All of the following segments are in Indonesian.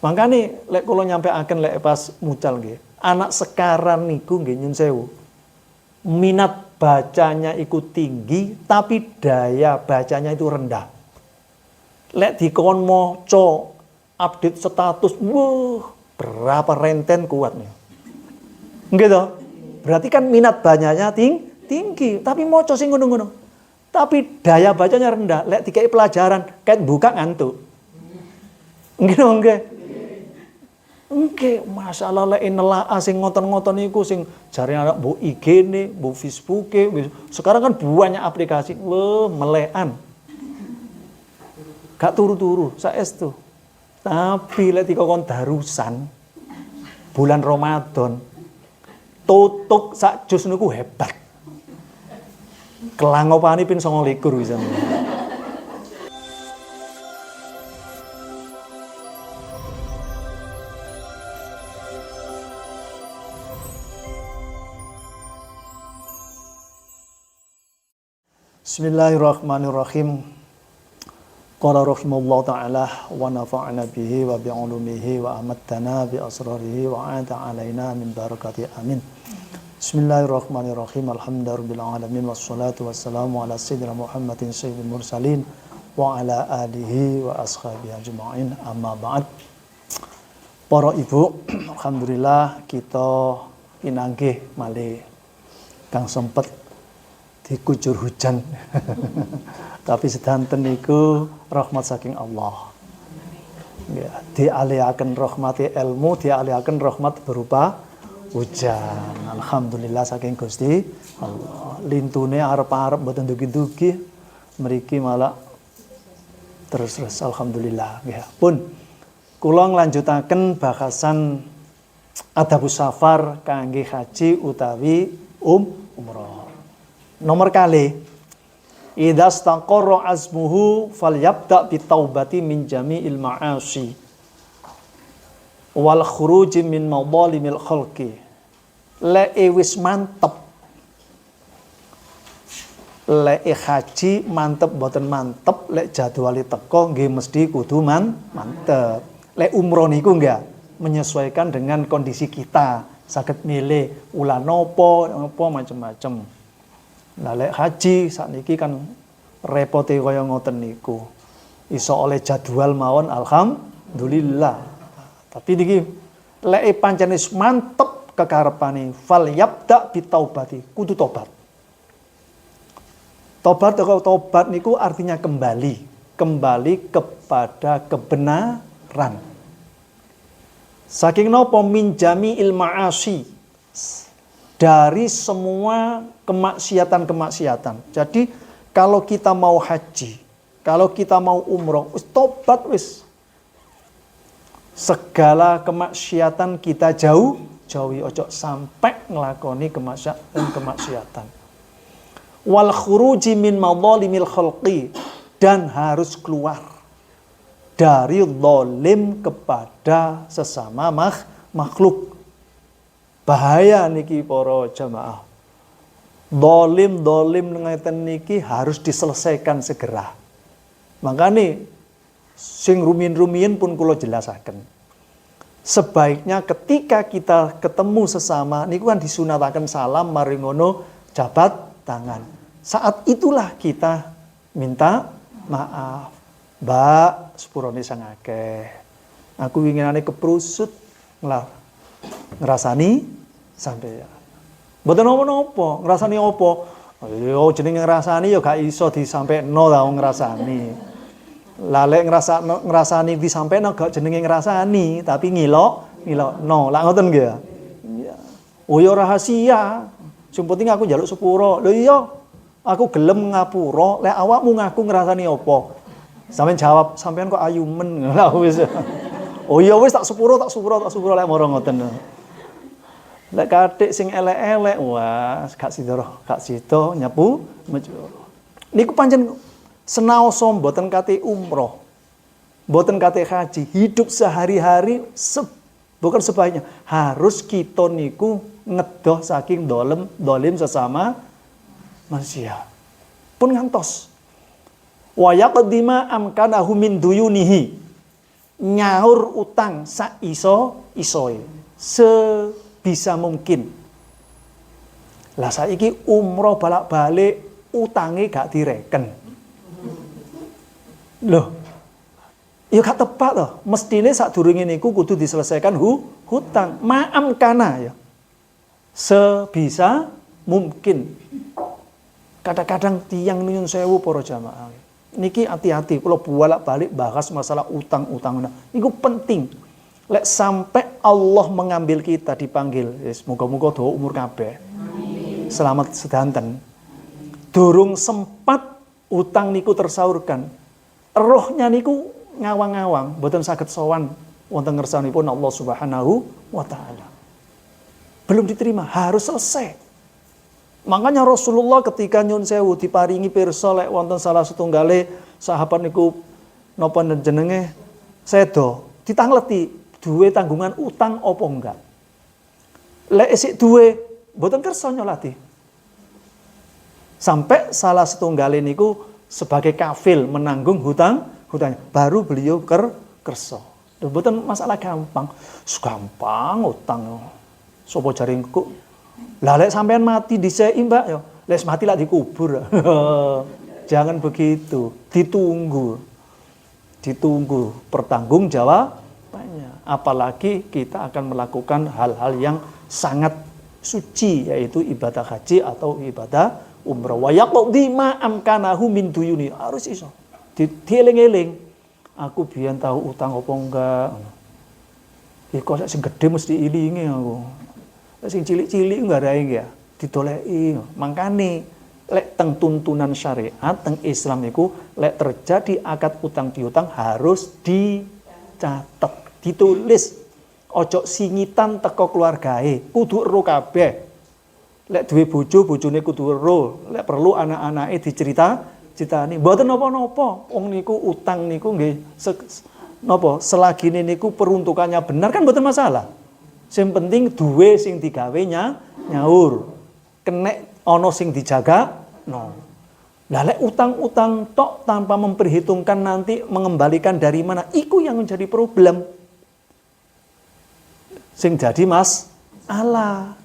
Makanya lek kula nyampeaken lek pas mucal nggih, anak sekarang niku nggih nyun sewu. Minat bacanya ikut tinggi tapi daya bacanya itu rendah. Lek dikon maca update status, berapa renten kuatnya. Nggih toh? Berarti kan minat bacanya tinggi, tapi maca sing ngono-ngono. Tapi daya bacanya rendah. Lek dikai pelajaran, kayak buka ngantuk. Nggih dong, nggih. Nggih, masalah lek nelaah sing ngoten-ngoten niku sing jare anak mbok IG-ne, mbok Facebook-e. Sekarang kan banyak aplikasi, melekan. Gak turu-turu, saestu. Tapi lek dikon darusan bulan Ramadan, tutuk sak jus niku hebat. Kelangopane ping 29 bisa. Bismillahirrahmanirrahim. Qala rahimallahu ta'ala wa nafa'ana bihi wa bi'ulumihi wa amattana bi asrarihi wa 'ata 'alaina min barakati amin. Bismillahirrahmanirrahim. Alhamdulillahirabbil alamin wassalatu wassalamu ala sayyidina Muhammadin sayyidil mursalin wa ala alihi wa ashabihi ajma'in. Amma ba'd. Para ibu, alhamdulillah kita pinanggih malih kang sempet dikujur hujan. Tapi sedanten niku rahmat saking Allah. Ya, dialihaken rahmati ilmu, dialihaken rahmat berupa hujan. Alhamdulillah saking Gusti Allah. Lintune arep-arep mboten dugi-dugi, mriki malah terus alhamdulillah. Ya, pun kula nglanjutaken bahasan adabus safar kangge haji utawi umrah. Nomor kali, idza staqarra azmuhu falyabda bitaubati min jami'il ma'asi wal khuruji min madhalimil khalqi. Le wis mantep, le haji mantep boten mantep, le jadwali teko nggih mesti kudu mantep. Le umroh niku enggak menyesuaikan dengan kondisi kita, saged milih ulan nopo macam-macam. Nah, lek haji sakniki kan repote kaya ngoten niku. Iso oleh jadwal mawon alhamdulillah. Tapi niki lek pancen wis mantep kekarepane fal yabda bitaubati, kudu tobat. Tobat niku artinya kembali kepada kebenaran. Saking napa min jami'il ma'asi, dari semua kemaksiatan-kemaksiatan. Jadi kalau kita mau haji, kalau kita mau umroh, tobat wis. Segala kemaksiatan kita jauhi, ojo sampai ngelakoni kemaksiatan. Wal khuruji min madhalimil khalqi, dan harus keluar dari zalim kepada sesama makhluk. Bahaya niki para jamaah. Dolim ngeten niki harus diselesaikan segera. Makanya sing rumiyin pun kula jelasaken. Sebaiknya ketika kita ketemu sesama niku kan disunataken salam mari ngono jabat tangan. Saat itulah kita minta maaf. Mbak, sepurone sang akeh. Aku winginane keprusut ngrasani sampeyan. Mboten napa-napa, ngrasani apa? Yo jenenge ngrasani yo gak iso disampekno ta wong ngrasani. Lah lek ngrasani disampekno gak jenenge ngrasani, tapi ngilokno. Lah ngoten nggih ya. Iya. Oh yo rahasia. Sing penting aku njaluk sepuro. Lho iya, aku gelem ngapura, lek awakmu ngaku ngrasani apa? Sampeyan jawab, sampeyan kok ayu men. Lah wis. Oh iya wis tak sepuro lek moro ngoten. Lek kathik sing elek-elek, wah gak sida nyapu mejo. Niku pancen senaosa mboten kate umroh. Mboten kate haji, hidup sehari-hari bukan sebaiknya harus kita niku ngedoh saking dolim sesama manusia. Pun ngantos. Wa yaqdima amkanahu min duyunihi. nyaur utang sak isoe sebisa mungkin. Lah saiki umroh balak-balik utange gak direken. Loh, ya gak tepat loh. Mestine sadurunge niku kudu diselesaikan hutang. Ma'am kana ya. Sebisa mungkin. Kadang-kadang tiang nyun sewu para jamaah. Niki hati-hati kalau bolak-balik bahas masalah utang-utang. Niku penting. Lek sampai Allah mengambil kita dipanggil, semoga-moga doa umur kabeh. Selamat sedanten. Durung sempat utang niku tersaurkan. Rohnya niku ngawang-ngawang, mboten saged sowan wonten ngersanipun Allah Subhanahu wa taala. Belum diterima, harus selesai. Makanya Rasulullah ketika nyun sewu diparingi pirsa lek wonten salah setunggale sahabat niku napa jenenge sedo ditangleti duwe tanggungan utang apa enggak. Lek isih duwe mboten kersa nyolati. Sampai salah setunggale niku sebagai kafil menanggung hutangnya baru beliau kersa. Mboten masalah gampang. Gampang utang. Sopo jaringku lah lek sampean mati dhisiki Mbak ya. Lek mati lak dikubur. Jangan begitu. Ditunggu pertanggungjawabannya. Apalagi kita akan melakukan hal-hal yang sangat suci yaitu ibadah haji atau ibadah umrah. Wa yaqdi ma amkanahu min duyuni. Harus iso. Dieling-eling. Aku biyen tahu utang apa enggak. Kok sing gedhe mesti ilinge aku. Sing cilik-cilik enggak ada ya, didoleki. Mangkane lek teng tuntunan syariat teng Islam niku lek terjadi akad utang piutang harus dicatet, ditulis. Ojo singitan teko keluargae, kudu ero kabeh. Lek duwe bojo, bojone kudu ero. Lek perlu anak-anake diceritani. Mboten napa-napa. Wong niku utang niku nggih selagi niku peruntukannya benar kan mboten masalah. Sing penting duwe sing digawe nyaur. Kenek ana sing dijaga no. Lah lek utang-utang tok tanpa memperhitungkan nanti mengembalikan dari mana, iku yang menjadi problem. Sing jadi masalah.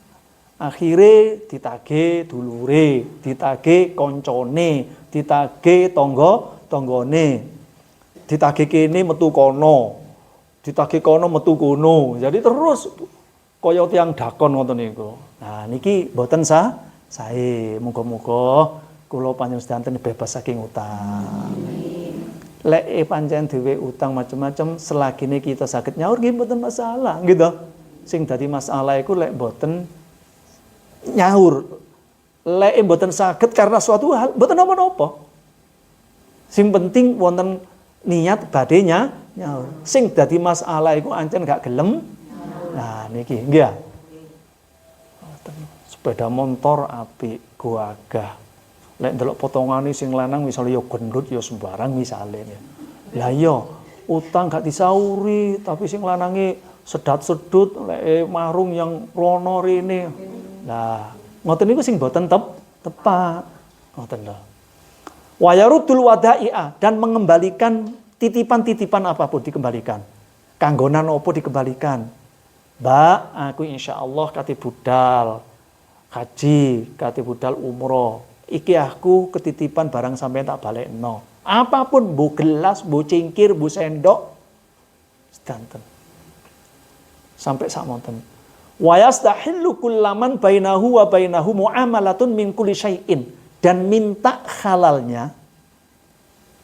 Akhire ditagih dulure, ditagih koncone, ditagih tanggane. Ditagih kene metu kono. Ditagih kono metu kono. Jadi terus kaya tiyang dakon ngoten niku. Nah niki mboten sae. Muga-muga kula panjenengan sedanten bebas saking utang. Lek pancen dhewe utang macam-macam selagine kita saged nyaur nggih mboten masalah, gitu. Sing dadi masalah iku lek mboten nyaur. Lek mboten saged karena suatu hal mboten napa-napa. Sing penting wonten niat badhe nyaur. Sing dadi masalah iku ancen gak gelem. Nah niki nggih. Sepeda motor apik gagah. Lek ndelok potongane sing lanang misale ya gendut ya sembarang misale ya. Lah iya utang gak disauri tapi sing lanange sedat-sedut lek marung yang rono rene. Lah ngoten niku sing boten tepat. Ngoten lho. Wa yarudul wada'i'a dan mengembalikan titipan-titipan apapun dikembalikan. Kanggonan opo dikembalikan. Mbak, aku insyaallah kate budal haji, kate budal umroh. Iki aku ketitipan barang sampean tak balekno. Apapun, bu gelas, bu cingkir, bu sendok, sedanten. Sampai sakmonten. Wa yastahillu kullaman bainahu wa bainahu muamalatun min kulli syai'in dan minta halalnya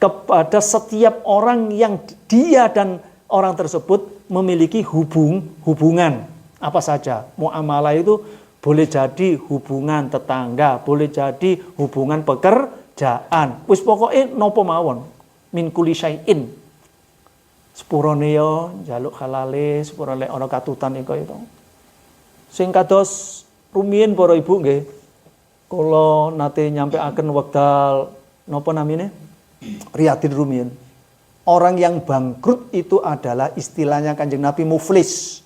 kepada setiap orang yang dia dan orang tersebut memiliki hubungan apa saja. Muamalah itu boleh jadi hubungan tetangga, boleh jadi hubungan pekerjaan. Wis pokoke napa mawon min kulli syai'in. Sepurone yo njaluk halale, sepurone ana katutan iku itu. Sing kados rumiyin para ibu nggih. Kula nate nyampeaken wekdal napa namine? Riyadin rumiyin. Orang yang bangkrut itu adalah istilahnya Kanjeng Nabi muflis.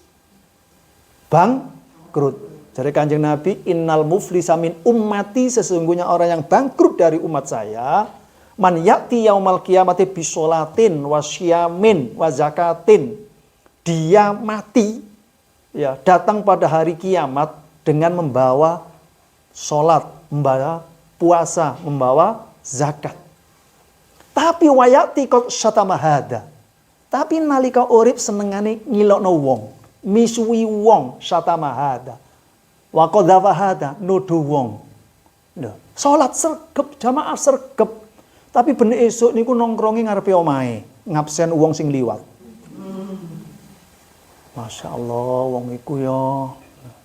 Bangkrut. Jadi Kanjeng Nabi innal muflisa min ummati, sesungguhnya orang yang bangkrut dari umat saya Man ya'ti yaumal qiyamati bisolatin wa syamin wa zakatin. Dia mati, ya, datang pada hari kiamat dengan membawa sholat, membawa puasa, membawa zakat. Tapi wayati kok syatamahada. Tapi nalika urip senengane ngilokno wong, misuwi wong syatamahada. Wa qadzafahada nuduh wong. Nah, sholat sergep, jamaah sergep. Tapi ben esuk niku nongkrongi ngarepe omahe, ngabsen wong sing liwat. Masya Allah, wong iku ya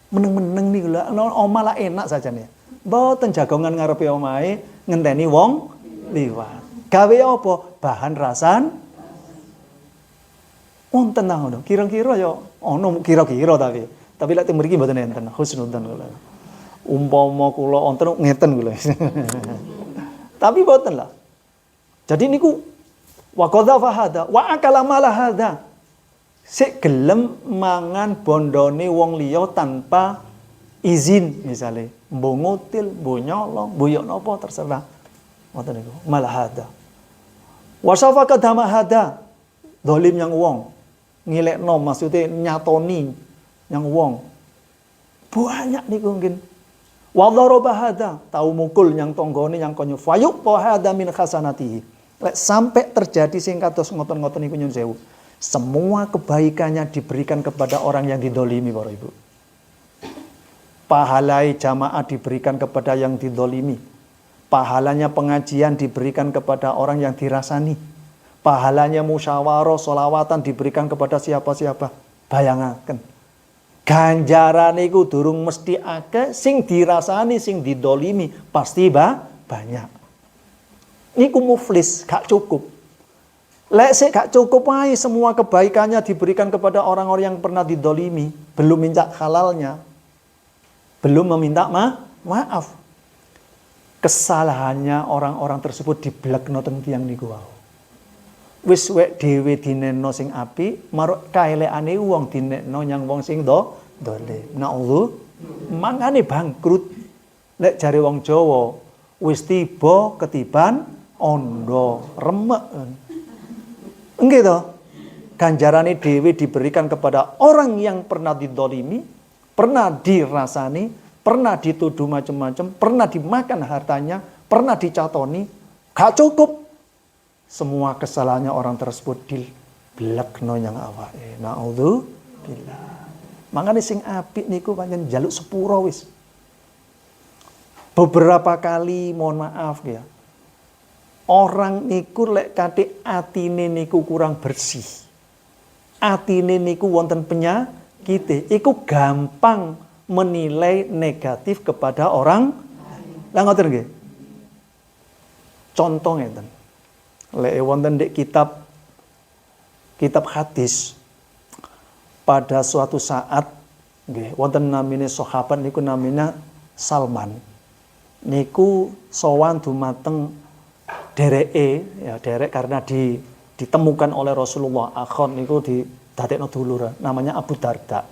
meneng-meneng nih lah, omah lah enak saja nih. Mboten jagongan ngarepe omahe ngenteni wong liwat. Gawe apa? Bahan rasan. Wonten ta ngono. Kira-kira ya ono kira-kira tapi lek teng mriki mboten enten. Husnudzon kula. Umpama kula wonten ngeten kula. Tapi mboten lah. Jadi niku wa qadzafa hada wa akala mala hada. Sik gelem mangan bondone wong liya tanpa izin misalnya. Mbo ngutil, mbo nyolong, mbo yo napa terserah. Ngoten niku, mala hada. Wa safaka dama hada. Dolim yang wong. Ngilekno maksudnya nyatoni yang wong. Banyak niku mungkin. Wa daraba hada, tau mukul yang tonggone yang konyo fayuq hada min hasanatihi. Lek sampai terjadi sing kados ngoten-ngoten niku nyun sewu. Semua kebaikannya diberikan kepada orang yang didolimi, para ibu. Pahalai jamaah diberikan kepada yang didolimi. Pahalanya pengajian diberikan kepada orang yang dirasani. Pahalanya musyawarah, sholawatan diberikan kepada siapa-siapa. Bayangaken. Ganjaran iku durung mesti akeh, sing dirasani, sing didolimi pasti banyak. Niku muflis, gak cukup. Lek sik gak cukup ae semua kebaikannya diberikan kepada orang-orang yang pernah didolimi, belum minta halalnya, belum meminta maaf. Kesalahannya orang-orang tersebut diblekno teng tiyang niku wae. Wis wek dhewe dineno sing apik, maruk kaelekane wong dinekno nyang wong sing dolim. Na'udzu mangane bangkrut. Lek jare wong Jawa, wis tiba ketiban ondo remek. Enggak toh? Ganjarane dhewe diberikan kepada orang yang pernah didolimi, pernah dirasani, pernah dituduh macam-macam, pernah dimakan hartanya, pernah dicatoni, gak cukup. Semua kesalahannya orang tersebut diblekno yang awake. Na'udzubillah. Mangane sing apik niku pancen njaluk sepuro wis. Beberapa kali mohon maaf ya. Orang niku lek kathik atine niku kurang bersih. Atine niku wonten penyakit, iku gampang menilai negatif kepada orang. Lah ngoten nggih. Contoh ngeten. Lek wonten ndek kitab hadis pada suatu saat nggih wonten namine sahabat niku namanya Salman. Niku sowan dumateng derek karena ditemukan oleh Rasulullah akhon niku didadekno dulur namanya Abu Darda.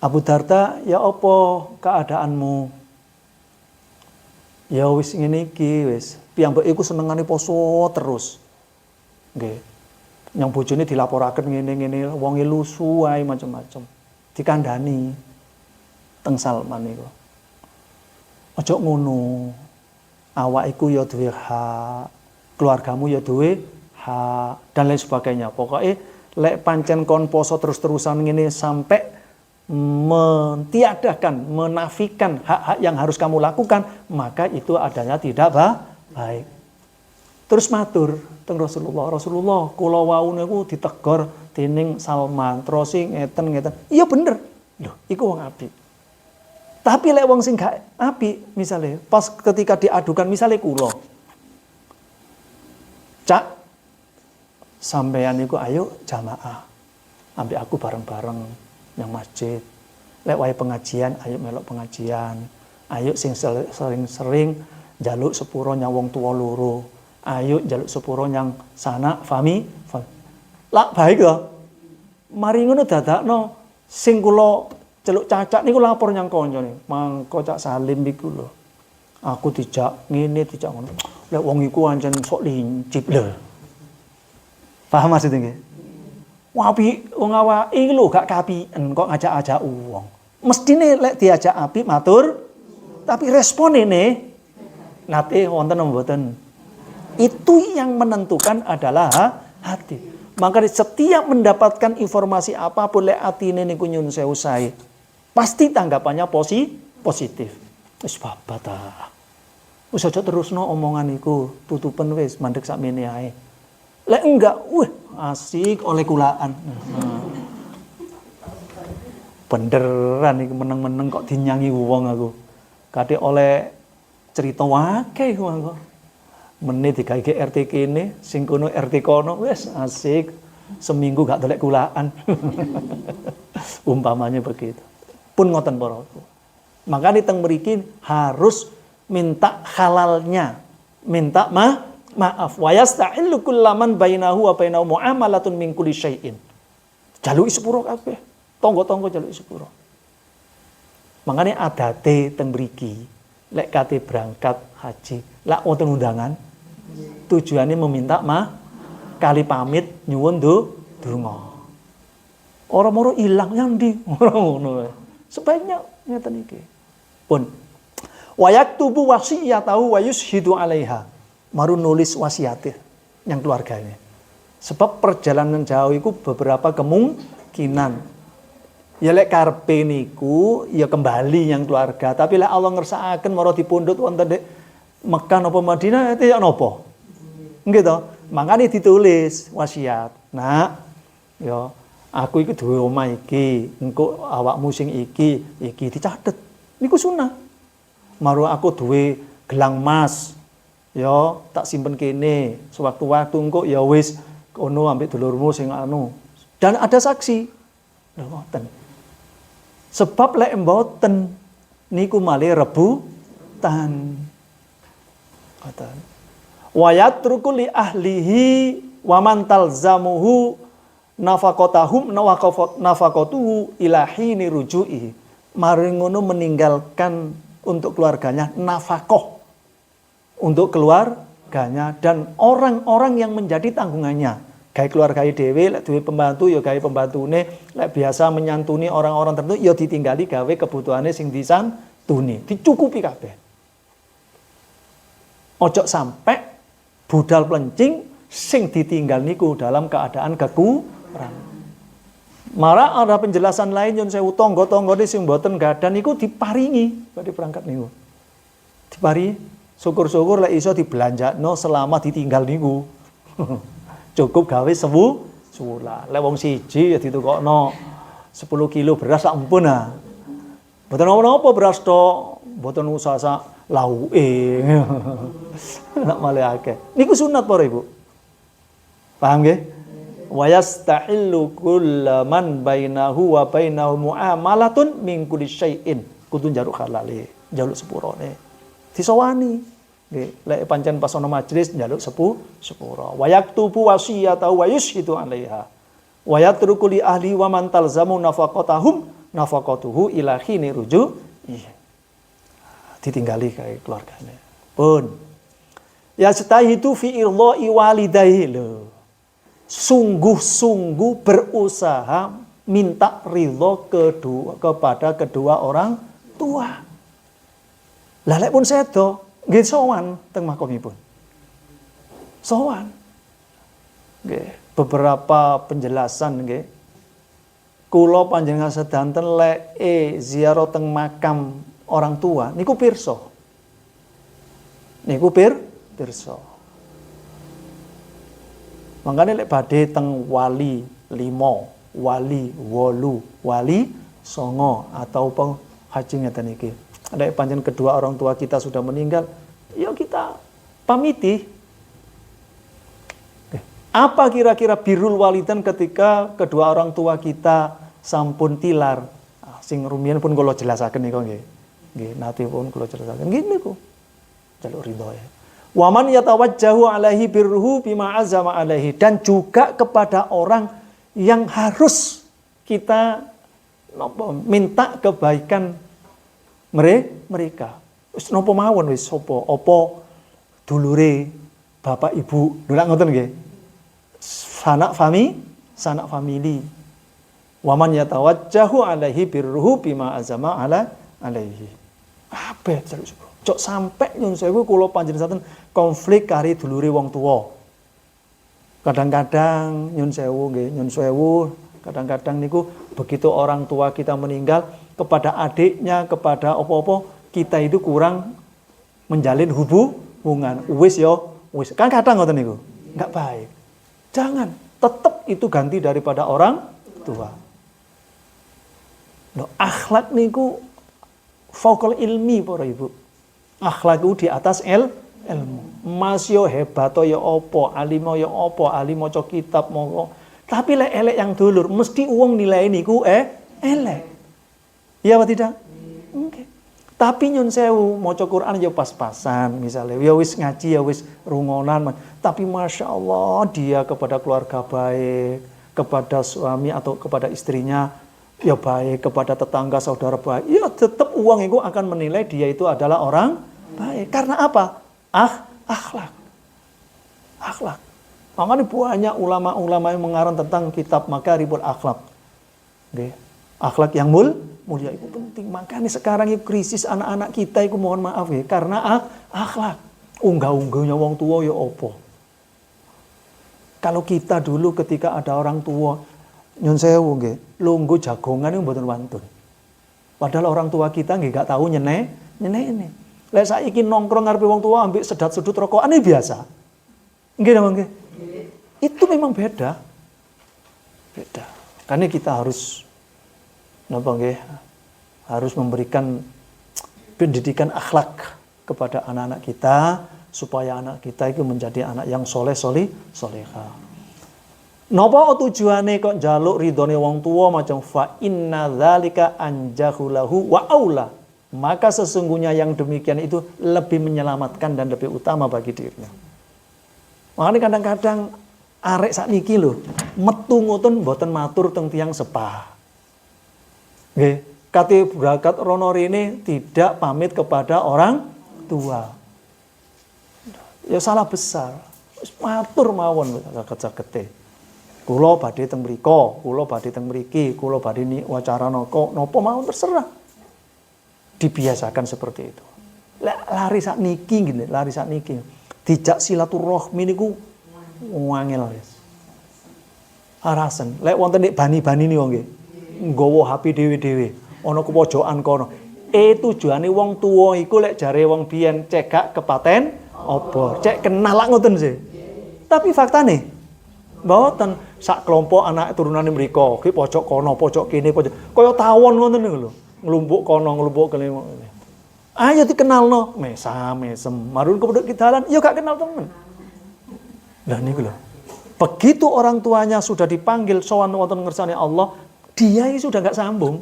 Abu Darda, ya apa keadaanmu? Ya wis ngene iki wis. Piyambak iku senengane poso terus. Nggih. Yang bojone dilaporaken ngene-ngene wonge lusu wae macam-macam. Dikandani teng Salman niku. Aja ngono. Awak iku ya duwe hak, keluargamu ya duwe hak dan lain sebagainya. Pokoknya lek pancen kon poso terus-terusan ngene sampai mentiadakan, menafikan hak-hak yang harus kamu lakukan, maka itu adanya tidak baik. Terus matur teng Rasulullah, kula wau niku ditegor dening Salman, terus ngeten. Iya bener. Lho, iku wong apik. Tapi lek wong sing gak apik misalnya pas ketika diadukan misalnya kula. Cak sampean niku ayo jamaah. Ambek aku bareng-bareng yang masjid. Lek wae pengajian ayo melok pengajian. Ayo sing sering-sering njaluk sepuro nyang wong tuwa loro. Ayo njaluk sepuro nyang sanak fami. Lah baik to. Mari ngono dadakno sing kula celuk cacak niku lapor nyang kancane. Mangko Cak Salim iku lho. Aku dijak ngene, dijak ngono. Lek wong iku ancen sok lincip lho. Paham maksudnya nggih? Wapi wong awake iki lho gak kapiken kok ngajak-ajak wong. Mestine lek diajak apik matur, tapi respon ini nate wonten mboten. Itu yang menentukan adalah hati. Maka setiap mendapatkan informasi apapun lek atine niku nyun sewu sae, pasti tanggapannya positif. Wis babat ta. Wis aja terusno omongan iku, tutupen wis mandek sakmene ae. Lek enggak, asik oleh kulaan. Beneran iki meneng-meneng kok dinyanyi wong aku. Kadhe oleh cerita wae aku. Menit digawe RT kene, sing kono RT kono, wis asik. Seminggu gak dolek kulaan. Umpamanya begitu. Pun ngoten para. Makanya teng mriki harus minta halalnya. Minta maaf. Wa yasta'illu kullaman bainahu wa bainahu muamalatun min kulli syai'in. Jaluki sepuro kabeh. Tangga-tangga jaluki sepuro. Makanya adate teng mriki lek kate berangkat haji, lak wonten undangan, tujuannya meminta kali pamit nyuwun donga. Ora moro ilang yang ndi ora ngono. Sebaiknya ngeten iki. Pun wa yaktubu wasiyatahu wa yushidu 'alaiha. Maru nulis wasiatnya yang keluarganya. Sebab perjalanan jauh itu beberapa kemungkinan. Ya lek karepe niku ya kembali yang keluarga, tapi lek Allah ngersakaken mara dipundhut wonten ndek Mekah napa Madinah itu ya napa? Nggih to? Makane ditulis wasiat. Nak, ya aku iki duwe omah iki, engko awakmu sing iki dicatet. Niku sunah. Maru aku duwe gelang emas. Ya, tak simpen kene. Sewaktu-waktu engko ya wis kono ambek dulurmu sing anu. Dan ada saksi. Lha ngoten. Sebab lek mboten niku malih rebutan. Ngoten. Wa yatruku li ahlihi wa man talzamuhu nafaqatahum nafaqatuhu ila hini ruju'i. Mari ngono meninggalkan untuk keluarganya nafkah. Untuk keluarganya dan orang-orang yang menjadi tanggungannya. Gawe keluarga dhewe lek duwe pembantu ya gawe pembantune, lek biasa menyantuni orang-orang tertentu ya ditinggali gawe kebutuhane sing disantuni, dicukupi kabeh. Ojo sampai budal plencing sing ditinggal niku dalam keadaan kekurangan. Mara ada penjelasan lain yang saya tangga-tanggane sing mboten gadan niku diparingi badhe berangkat niku. Diparingi syukur-syukur lek iso dibelanjakno selama ditinggal niku. Cukup gawe sewula. Lek wong siji ya ditukokno 10 kilo beras sak empun ah. Mboten napa-napa beras tok, mboten usah sak lauke. Nak malih akeh. Niku sunat para Ibu. Paham nggih? Wa yastahillu kullaman bainahu wa bainahu muamalatun min kulli syai'in. Kudu njaluk halale, njaluk sepurone. Disowani. Nggih, lek pancen pas ana majelis njaluk sepura. Wa yaktubu wasiyatahu wa yushidu 'alaiha. Wa yatruku li ahli wa man talzamu nafaqatahum nafaqatuhu ila hini ruju'. Iya. Ditinggali kae keluargane. Pun. Ya stahidu fi irdha'i walidayhi lho. Sungguh-sungguh berusaha minta ridho kepada kedua orang tua. Lah lek pun sedo nggih sowan teng makomipun. Sowan. Nggih, beberapa penjelasan nggih. Kula panjenengan sedanten lek ziarah teng makam orang tua niku pirsa. Niku pirsa. Mangkane lek badhe teng wali 5, wali 8, wali 9 atau haji ngeten iki. Ada pancen kedua orang tua kita sudah meninggal, yuk kita pamiti. Apa kira-kira birrul walidan ketika kedua orang tua kita sampun tilar? Sing rumiyin pun kula jelasaken niku nggih. Nggih, nate pun kula jelasaken. Nggih niku. Jaluk ridho ya. Wa man yatawajjahu alaihi birruhu bima azama alaihi, dan juga kepada orang yang harus kita minta kebaikan mereka. Wis napa mawon wis sapa? Apa dulure bapak ibu? Lha ngoten nggih. Sanak famili. Waman yatawajjahu alaihi birruhu bima azama alaihi. Kabeh terus. Cok sampe nyun sewu kula panjenengan konflik kari dulure wong tuwa. Kadang-kadang nyun sewu, kadang-kadang niku begitu orang tua kita meninggal, kepada adiknya, kepada apa-apa, kita itu kurang menjalin hubungan. Wis kan kadang ngoten niku. Enggak baik. Jangan, tetap itu ganti daripada orang tua. Loh, akhlak niku fauqal ilmi para ibu. Akhlak itu di atas ilmu. Mas yo hebat yo apa, alimo yo apa, alim maca kitab monggo. Tapi lek elek yang dulur, mesti uang nilai niku elek. Iya apa tidak? Okay. Tapi nyun sewu maca Quran ya pas-pasan, misalnya ya wis ngaji ya wis rungonan, tapi masya Allah dia kepada keluarga baik, kepada suami atau kepada istrinya ya baik, kepada tetangga saudara baik, ya tetap uang itu akan menilai dia itu adalah orang baik. Karena apa? Akhlak. Makanya banyak ulama-ulama yang mengarang tentang kitab Makaribul Akhlak. Okay. Akhlak yang mulia itu penting. Makanya sekarang itu krisis anak-anak kita itu mohon maaf ya, karena akhlak. Unggah-unggahnya wong tua ya opo. Kalau kita dulu ketika ada orang tua nyun sewu nggih, lungguh jagongan itu mboten wantun. Padahal orang tua kita nggih gak tahu nyeneh ini. Lek saiki nongkrong ngarepe wong tua ambek sedat-sedut rokokan ini biasa. Nggih napa nggih? Itu memang beda. Karena kita harus harus memberikan pendidikan akhlak kepada anak-anak kita supaya anak kita itu menjadi anak yang soleha. Napa tujuane kok njaluk ridhone wong tua macam fa inna dzalika anjahu lahu wa aula. Maka sesungguhnya yang demikian itu lebih menyelamatkan dan lebih utama bagi dirinya. Makanya kadang-kadang arek sakniki lho, metu ngoten mboten matur teng tiyang sepah. Nggih, kate berangkat rono rene tidak pamit kepada orang tua. Ya salah besar. Wis matur mawon saged-sagede. Kula badhe teng mriko, kula badhe teng mriki, kula badhe ni wacara napa mawon terserah. Dibiasakan seperti itu. Lari sakniki. Dijak silaturahmi niku wangel wis. Arasen, lek wonten nek bani-bani niku nggih. Nggawa HP dhewe-dhewe, ana kepojokan kono. Tujuane wong tuwa iku lek jare wong biyen cekak kepaten obor, cek kenal lak ngoten sih. Tapi faktane mboten, sak kelompok anak turunane mriko, ki pojok kono, pojok kene, pojok. Kaya tawon ngoten niku lho. Nglumpuk kono, nglumpuk kene. Ayo dikenalno, mesem. Marun kepedhuk dalan, ya gak kenal temen. Lah niku lho. Begitu orang tuanya sudah dipanggil sowan wonten ngersane Allah, dia ini sudah nggak sambung.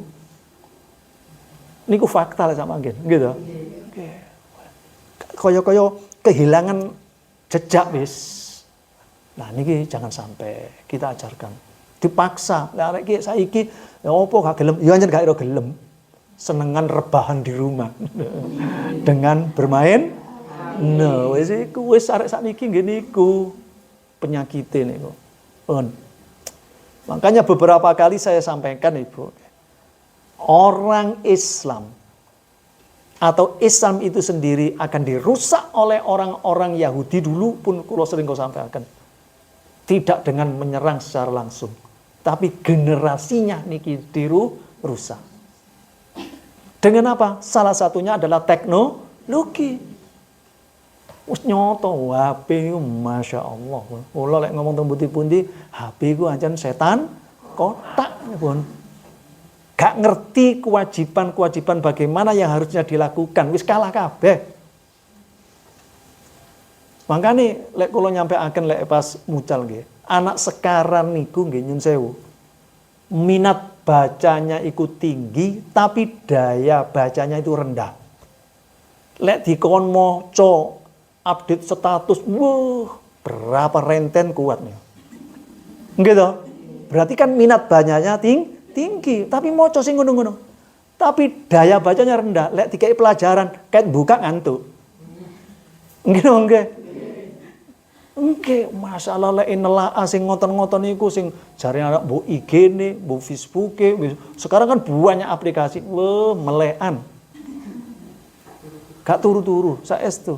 Niku fakta lah sama gitu. Koyo kehilangan jejak wis. Nah niki jangan sampai kita ajarkan. Dipaksa. Lah arek iki saiki ya opo gak gelem? Ya anjen gak ira gelem. Senengan rebahan di rumah. Dengan bermain. Nah, wis arek sakniki nggih niku penyakite niku. Makanya beberapa kali saya sampaikan Ibu, orang Islam atau Islam itu sendiri akan dirusak oleh orang-orang Yahudi dulu pun kalau sering kau sampaikan. Tidak dengan menyerang secara langsung, tapi generasinya niki rusak. Dengan apa? Salah satunya adalah teknologi. Wis nyoto HP ku Masya Allah. Kula lek ngomong teng pundi-pundi, HP ku ancen setan kotak pun. Gak ngerti kewajiban-kewajiban bagaimana yang harusnya dilakukan. Wis kalah kabeh. Makane lek kula nyampeaken lek pas mucal nggih, anak sekarang niku nggih nyun sewu. Minat bacanya ikut tinggi tapi daya bacanya itu rendah. Lek dikon maca update status, berapa renten kuatnya. Gitu. Berarti kan minat banyaknya tinggi, tapi moco sing ngono-ngono. Tapi daya bacanya rendah. Lek dikai pelajaran, ket buka ngantuk. Nggih nggih. Nggih, masalah lek nelaah sing ngoten-ngoten iku sing jare anak mbok IG-ne, mbok Facebook-e. Sekarang kan banyak aplikasi. Wah, melekan. Gak turu-turu, saestu.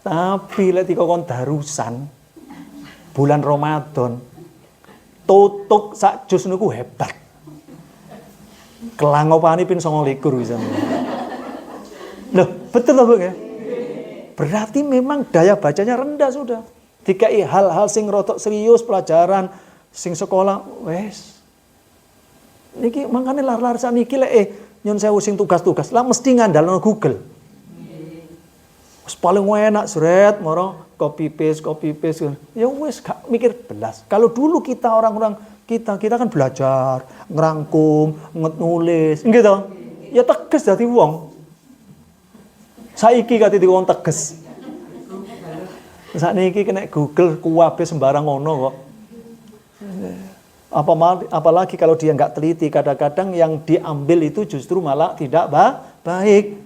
Tapi lek dikon darusan bulan Ramadan tutuk sak jus niku hebat. Kelangopane ping 29 bisa. Loh, betul loh, Bu ya? Berarti memang daya bacanya rendah sudah. Dikai hal-hal sing rotok serius pelajaran sing sekolah wes. Niki makane lar-lar saniki lek nyon sewu sing tugas-tugas lah mesti ngandalno Google. Wes paling enak sret moro copy paste. Ya wes gak mikir belas. Kalau dulu kita orang-orang kita kan belajar, ngerangkum, nulis, gitu. Ya tegas dadi wong. Saiki kate wong tegas. Sakniki kena Google kuwabe sembarang ngono kok. Apalagi kalau dia nggak teliti, kadang-kadang yang diambil itu justru malah tidak baik.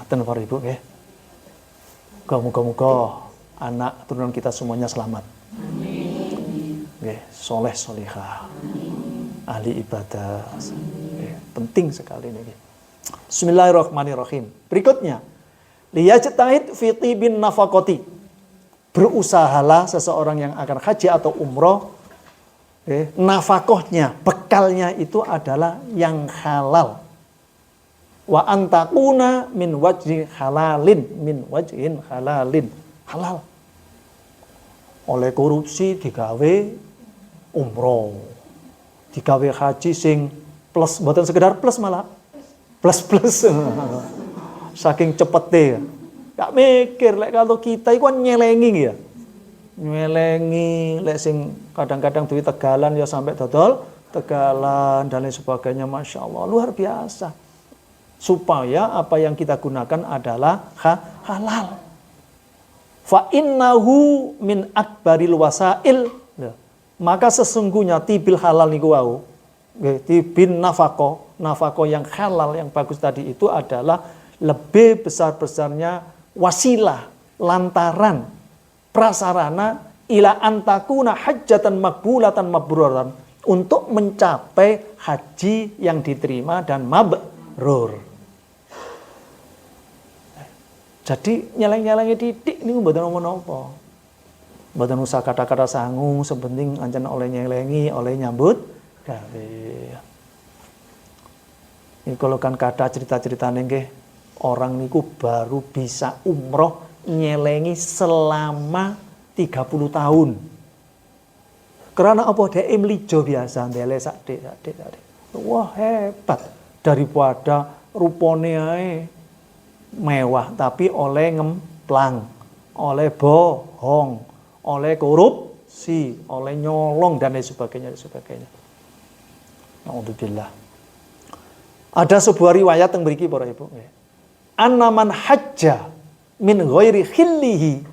Ten para ibu ya. Muga-muga anak turunan kita semuanya selamat. Soleh solihah, ahli ibadah, penting sekali ini. Bismillahirrahmanirrahim. Berikutnya, liyajtahid fi tibin nafaqati. Berusahalah seseorang yang akan haji atau umroh, nafkahnya, bekalnya itu adalah yang halal. Wa antakuna min wajhin halalin, halal. Oleh korupsi digawe umroh, digawe haji sing plus, bukan sekedar plus malah plus saking cepete ya. Gak mikir lek kalau kita itu kan nyelengi ya, nyelengi lek sing kadang-kadang duit tegalan ya sampai dodol tegalan dan lain sebagainya, masya Allah luar biasa. Supaya apa yang kita gunakan adalah halal. Fa innahu min akbaril wasail. Maka sesungguhnya tibil halal niku wau, tibin nafako yang halal yang bagus tadi itu adalah lebih besar-besarnya wasilah, lantaran, prasarana ila antakuna hajjatan makbulatan mabruratan, untuk mencapai haji yang diterima dan mabrur. Jadi nyeleng-nyelengi titik niku mboten napa-napa. Mboten usah kata-kata sangu, sepenting ancen oleh nyelengi, oleh nyambut gawe. Ini kalau kan kata cerita-cerita nggih, orang niku baru bisa umroh nyelengi selama 30 tahun. Karena apa? Dia mlijo biasa, ndele sak-dik. Wah, hebat. Daripada rupane ae mewah tapi oleh ngemplang, oleh bohong, oleh korupsi, oleh nyolong dan lain sebagainya. Alhamdulillah. Ada sebuah riwayat yang beriki para ibu. Annaman hajja min ghairi khillihi.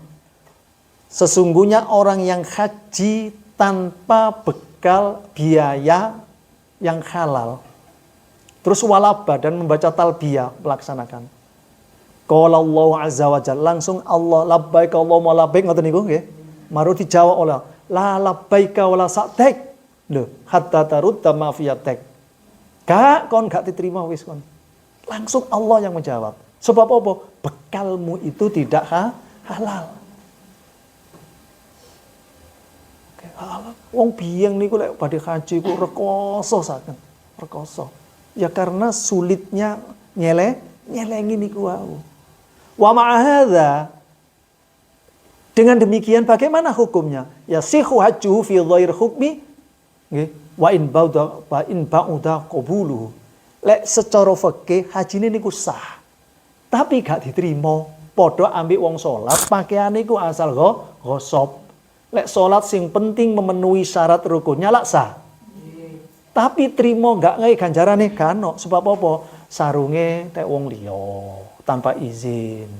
Sesungguhnya orang yang haji tanpa bekal biaya yang halal. Terus walaba dan membaca talbiyah melaksanakan. Qala Allah azza wa jalla, langsung Allah labbaik Allahumma labbaik ngoten niku nggih. Maru dijawab oleh la labbaika wala sa'daik. Lho, hatta tarudda ma fiyatek. Kon gak diterima wis kon. Langsung Allah yang menjawab. Sebab apa? Bekalmu itu tidak halal. Halal. Wong biyen niku lek badhe haji ku rekoso saken. Rekoso. Ya karena sulitnya nyelengi niku wau. Wa ma'ahadza, dengan demikian bagaimana hukumnya? Ya sihu hajjuhu fi dhair hukmi wa in ba'uda qabuluhu. Lek secara fikih hajine niku sah. Tapi gak diterima, padha ambek wong salat pakaiane iku asal ghosop. Lek salat sing penting memenuhi syarat rukunnya lak sah. Tapi trimo gak ngai ganjarane kano. Sebab apa? Sarunge tek wong liya tanpa izin.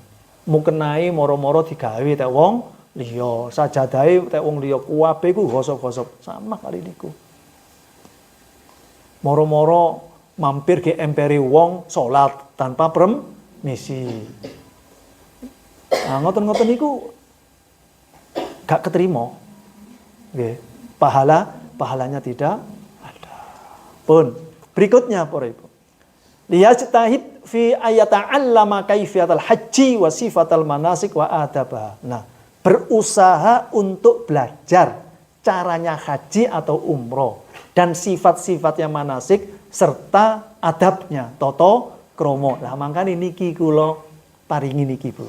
Mukenai moro-moro digawe tek wong liya, sajadahe tek wong liya, kuwabe ku gosok-gosok sama kali niku. Moro-moro mampir ke emperi wong salat tanpa permisi. Nah, ngoten-ngoten niku gak keterima. Nggih. Pahalanya tidak ada. Pun berikutnya para Ibu. Liyajtahid fi ayata'allama kaifiyatal haji wa sifatal manasik wa adabah. Nah, berusaha untuk belajar caranya haji atau umroh dan sifat-sifatnya manasik serta adabnya toto kromo. Lah mangkane niki kula paringi niki Bu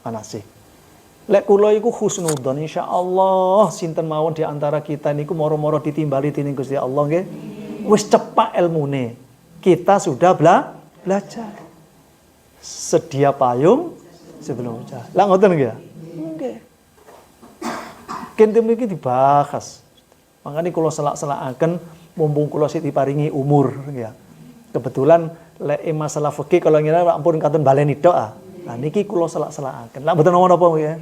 manasik. Lek kula iku husnudzon insyaallah sinten mawon di antara kita niku moro-moro ditimbali dening Gusti Allah nggih. Wis cepak ilmune. Kita sudah belajar. Sedia payung sebelum hujan. Lah ngoten nggih? Nggih. Kene iki dibahas. Makanya kula selak-selakaken mumpung kula sik diparingi umur ya. Kebetulan lek masalah fikih kalau ngira ampun katon baleni tok ah. Nah niki kula selak-selakaken. Lah mboten napa ya.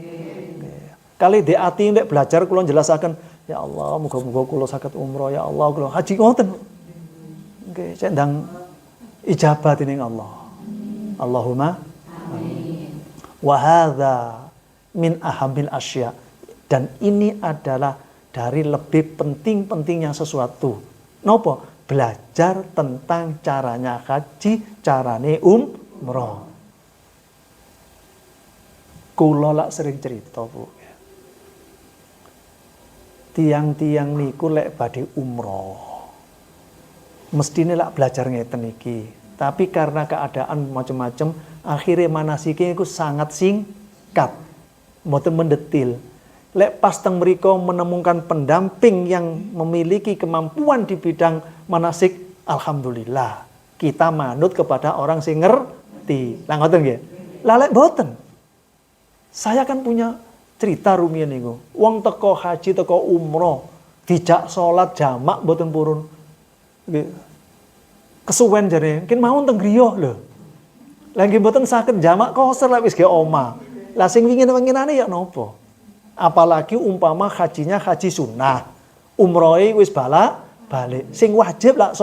Kali di ati nek belajar kula jelasaken, ya Allah muga-muga kula saged umroh ya Allah kula haji ngoten. Nggih, cek ndang ijabah dening Allah. Allahumma amin. Wa hadza min ahamil asya. Dan ini adalah dari lebih penting-pentingnya sesuatu. Napa? Belajar tentang caranya haji, carane umroh. Kula lak sering cerita, Bu. Tiang-tiang niku lek badhe umroh. Mestine lak belajar ngeten iki. Tapi karena keadaan macam-macam, akhirnya manasiknya itu sangat singkat. Mboten mendetil. Lek pas teng mriko menemukan pendamping yang memiliki kemampuan di bidang manasik, alhamdulillah. Kita manut kepada orang sing ngerti. Lah ngoten nggih. Lah lek mboten. Saya kan punya cerita rumiyin niku. Wong teko haji, teko umroh, dijak salat jamak mboten purun. Nggih. Kesuwen jare, mungkin mau teng griya lho. Lah nggih mboten saged jamak koser lek wis ge omah. Lah sing wingin-winginane ya napa? Apalagi umpama hajinya haji sunnah. Umrohe wis balik. Sing wajib lak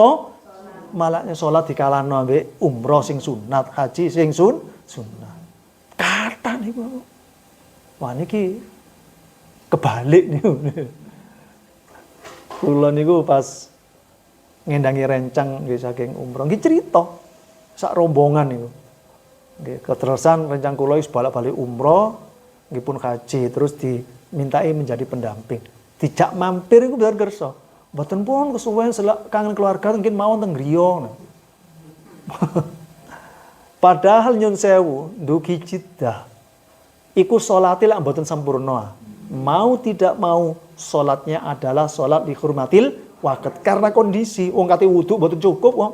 malaknya salat dikalahno ambek umroh sing sunat, haji sing sunnah. Kata niku. Wah niki kebalik niku. Kula niku pas ngendangi rencang nggih saking umroh nggih cerita sak rombongan niku. Nggih keterusan rencang kula wis balik umroh nggih pun haji terus dimintai menjadi pendamping. Dijak mampir iku bener kersa. Mboten pun kesuwen selak kangen keluarga mungkin mawon teng griya. Padahal nyun sewu ndugi Jeddah. Iku salate lak mboten sampurna. Mau tidak mau salatnya adalah salat dihormatil waqt karena kondisi wong kate wudu mboten cukup wong.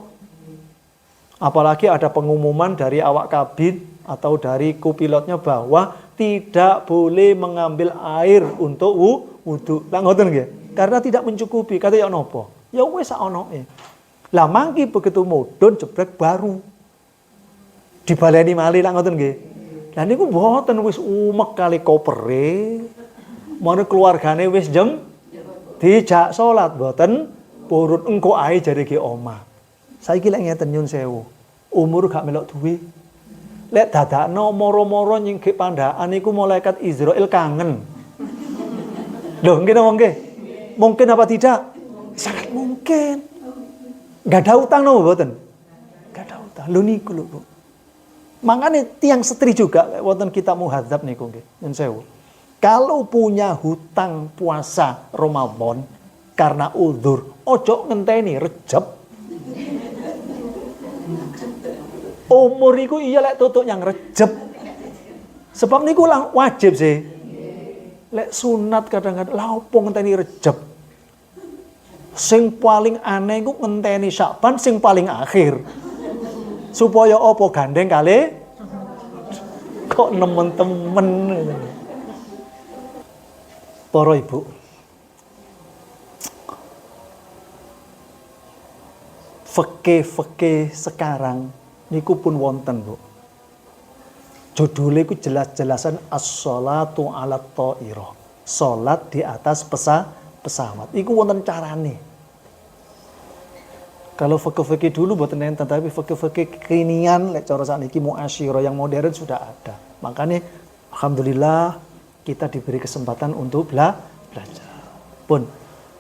Apalagi ada pengumuman dari awak kabin atau dari kopilotnya bahwa tidak boleh mengambil air untuk wudu. Lah ngoten nggih. Karena tidak mencukupi. Kata ya napa? Ya wis sak onoke. Lah mangki begitu mudhun jebrek baru. Dibaleni malih lah ngoten nggih. Lah niku mboten wis umek kali kopere. Mane keluargane wis dijak salat mboten purun engko ae jare ge omah. Saiki lek ngeten nyun sewu. Umur gak melok duwe. Lek dadakno moro-moro nyingkik pandaan iku malaikat Israil kangen. Loh, mungkin apa nggih? Mungkin apa tidak? Sangat mungkin. Gak ada utang no mboten? Gak ada utang. Lho niku lho, Bu. Makanya tiang setri juga wonten kita muhadzab niku nggih. Nyun sewu. Kalau punya hutang puasa Ramadan karena uzur, ojo ngenteni Rejab. Umur iku iya lek tutuk yang Rejab. Sebab niku wajib sih. Lek sunat kadang-kadang lha opo ngenteni Rejab. Sing paling aneh iku ngenteni Syakban sing paling akhir. Supaya opo gandeng kali kok nemen-temen. Para ibu, fikih sekarang niku pun wonten, Bu. Judulnya iku jelas-jelasan as-sholatu ala ta'irah. Salat di atas pesawat. Iku wonten carane. Kalau fikih-fikih dulu mboten enten, tapi fikih-fikih kekinian lek cara sakniki muasyirah yang modern sudah ada. Makanya alhamdulillah kita diberi kesempatan untuk belajar. Pun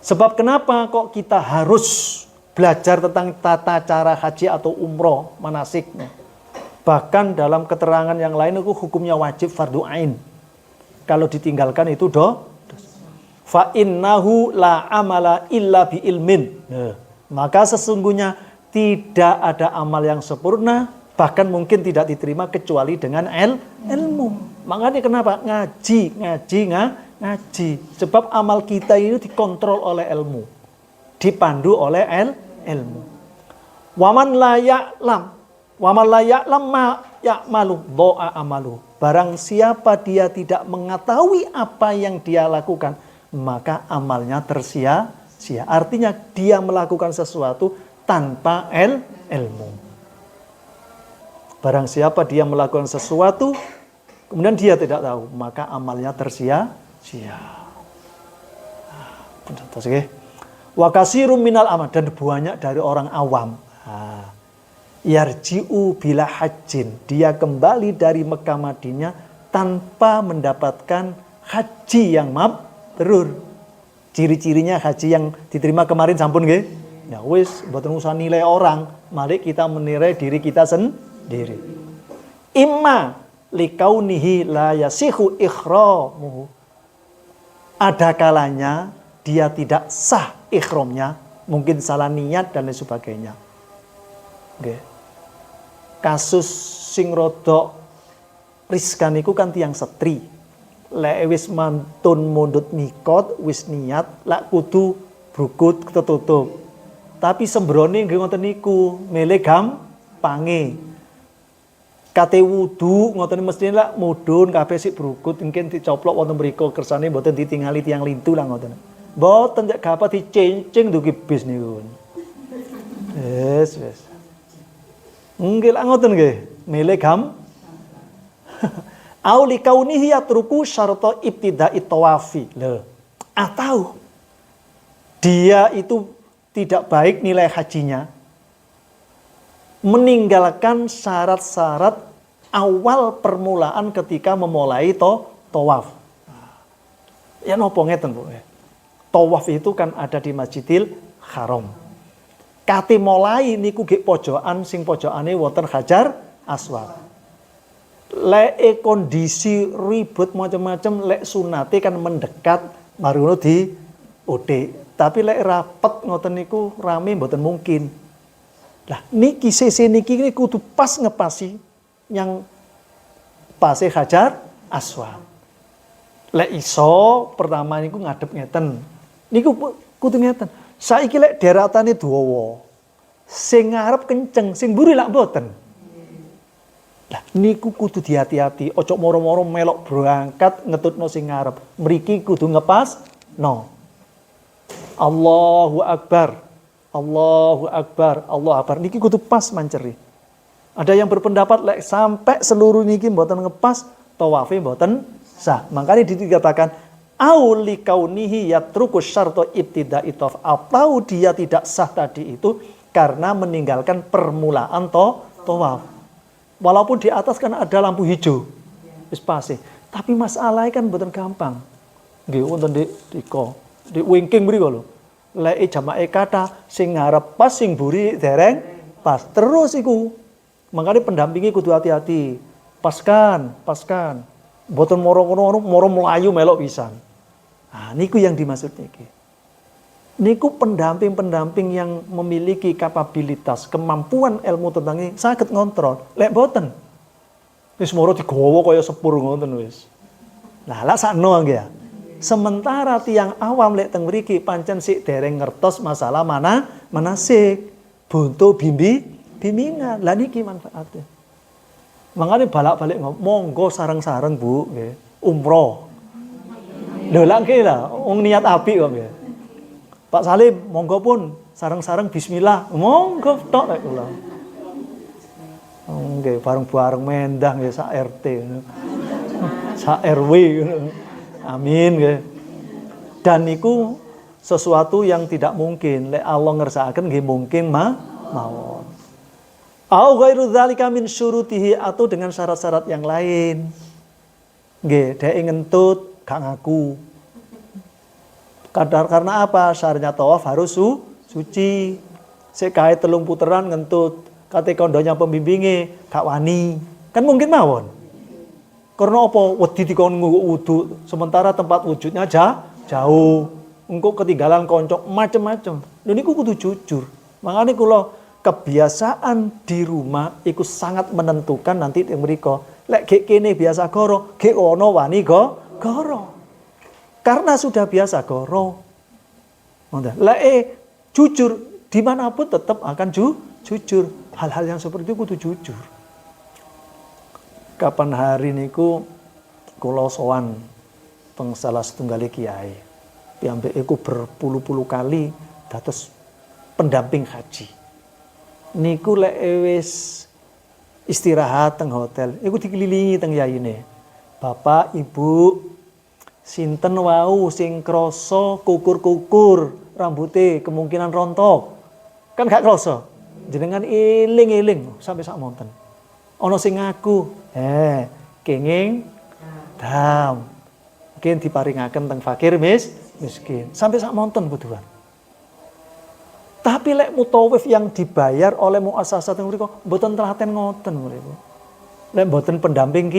sebab kenapa kok kita harus belajar tentang tata cara haji atau umroh manasiknya. Bahkan dalam keterangan yang lain itu hukumnya wajib fardu ain. Kalau ditinggalkan itu fa innahu la amala illa bi ilmin. Maka sesungguhnya tidak ada amal yang sempurna, bahkan mungkin tidak diterima kecuali dengan ilmu. Makanya kenapa ngaji. Sebab amal kita ini dikontrol oleh ilmu, dipandu oleh ilmu. Waman la ya'lam ma ya'malu doa amalu. Barang siapa dia tidak mengetahui apa yang dia lakukan, maka amalnya tersia-sia. Artinya dia melakukan sesuatu tanpa ilmu. Barang siapa dia melakukan sesuatu kemudian dia tidak tahu, maka amalnya tersia-sia. Wa katsirum minal amal, dan banyak dari orang awam. Yarji'u bila hajjin, dia kembali dari Mekah Madinah tanpa mendapatkan haji yang mabrur. Ciri-cirinya haji yang diterima kemarin sampun nggih. Ya wis mboten usah nilai orang, mari kita menilai diri kita sendiri. Imma likaunihi la yasihu ikhramuhu. Ada kalanya dia tidak sah ikhramnya, mungkin salah niat dan lain sebagainya. Nggih. Kasus sing rada riskan iku kan tiyang setri. Lek wis mantun mundut mikot, wis niat, lak kudu brukut ketutup. Tapi sembrone nggih ngoten niku, mele gampange. Kate wudu ngoten mestine lak mudhun kabeh sik brukut, mungkin dicoplok wonten mriku kersane mboten ditingali tiyang lintu lah ngoten. Mboten nek gapat dicencing dugi bis niku. Wis. Nggih lak ngoten nggih, mele Auli kaunihi yatruku syarata ibtida'i tawafi. Atau dia itu tidak baik nilai hajinya, meninggalkan syarat-syarat awal permulaan ketika memulai tawaf. Ya nopo ngeten Bu. Tawaf itu kan ada di Masjidil Haram. Kate mulai niku nggih pojokan sing pojokane wonten Hajar Aswad. Lek kondisi ribut macam-macam, lek sunate kan mendekat baru di ode. Tapi lek rapet ngoten niku rame mboten mungkin. Lah niki sisi niki kudu pas ngepasi yang pase Hajar Aswad. Lek iso pertama niku ngadep ngeten. Niku kudu ngeten. Saiki lek deratane dawa. Sing ngarep kenceng, sing mburi lak mboten. Lah niku kudu hati-hati, ojo moro-moro melok berangkat ngetutno sing ngarep. Mriki kudu ngepas no. Allahu Akbar. Allahu Akbar. Allahu Akbar. Niki kudu pas manceri. Ada yang berpendapat lek sampai seluruh niki mboten ngepas, tawafe mboten sah. Makanya dikatakan auli kaunihi yatruku syarta ibtida'i tawaf. Atau dia tidak sah tadi itu karena meninggalkan permulaan tawaf. Walaupun di atas kan ada lampu hijau, wis pase. Tapi masalahnya kan mboten gampang. Nggih wonten di wingking mriku lho. Lek jamaah kata sing ngarep pas sing mburi dereng pas. Terus iku. Makanya pendampingi kudu hati-hati. Paskan. Mboten moro melayu melok pisan. Nah, niku yang dimaksud niki. Niku pendamping-pendamping yang memiliki kapabilitas, kemampuan ilmu tentang ini saged ngontrol. Lek boten, wis moro digowo kaya sepur ngoten wis. Lah lak sakno nggih ya. Sementara tiang awam lek teng mriki pancen sik dereng ngertos masalah manasik, buntu bimbingan. Lah niki manfaatnya. Mangane balak-balik monggo sareng-sareng Bu nggih, umroh. Lho lak nggih lah, wong niat apik kok nggih. Pak Salim, monggo pun sareng-sareng bismillah. Monggo tok lek kula. Nggih, bareng-bareng mendah nggih sak RT. Sak RW. Amin nggih. Dan niku sesuatu yang tidak mungkin lek Allah ngersakaken nggih mungkin mawon. Au ghairu dzalika min syurutihi, atau dengan syarat-syarat yang lain. Nggih, dhek ngentut gak ngaku. Karena apa? Syaratnya tawaf harus suci. Sik kae 3 puteran ngentut, kate kondonya pembimbinge gak wani. Kan mungkin mawon. Karena apa? Wedi dikon wudu, sementara tempat wujudnya jauh. Engko ketinggalan konco macem-macem. Lha niku kudu jujur. Makanya kula kebiasaan di rumah itu sangat menentukan nanti yang mriko. Lek gek kene biasa goro, gek ono wani goro. Karena sudah biasa goro. Lek jujur dimanapun tetap akan jujur. Hal-hal yang seperti itu kudu jujur. Kapan hari niku kula sowan teng salah setunggal kiai. Piyambake iku berpuluh-puluh kali dados pendamping haji. Niku lek wis istirahat teng hotel, iku dikelilingi teng yaine. Bapak, Ibu, sinten wau sing krasa kukur-kukur rambuté kemungkinan rontok. Kan gak krasa. Jenengan eling-eling sampai sak monten. Ana sing ngaku, kenging dam. Mungkin diparingaken teng fakir miskin. Sampai sak monten butuhan. Tapi lek mutawif yang dibayar oleh muasasah teng mriku mboten telaten ngoten mriku. Lek mboten pendamping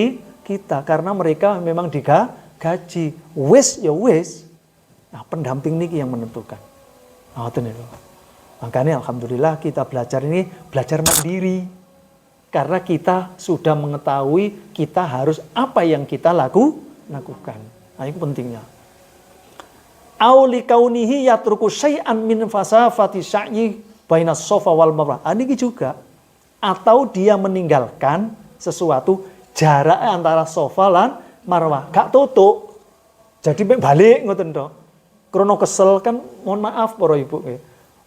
kita karena mereka memang digaji. Wis ya wis. Nah, pendamping niki yang menentukan. Ngoten niku. Makanya alhamdulillah kita belajar mandiri. Karena kita sudah mengetahui kita harus apa yang kita lakukan. Nah, itu pentingnya. Auli kaunihi yatruku syai'an min fasafati sya'yi baina Shafa wal Marwah. Ini juga. Atau dia meninggalkan sesuatu jarak antara Shafa lan Marwah. Gak tutuk. Jadi balik ngoten to. Krono kesel kan mohon maaf para ibu.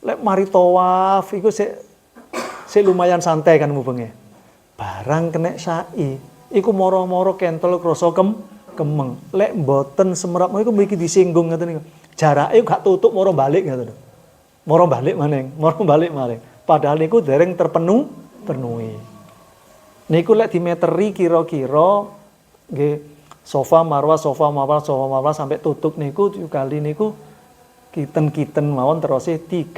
Lek mari tawaf iku sik lumayan santai kan mubenge. Barang kena sa'i iku moro-moro kentol krasa kemeng. Lek mboten semerap iku mriki disinggung ngoten niku. Jarake gak tutuk moro balik ngoten. Moro balik maning. Padahal niku dereng terpenuhi. Niku lek dimeteri kira-kira nggih Shafa Marwah sampai tutup niku 7 kali niku kiten mawon terus 3,5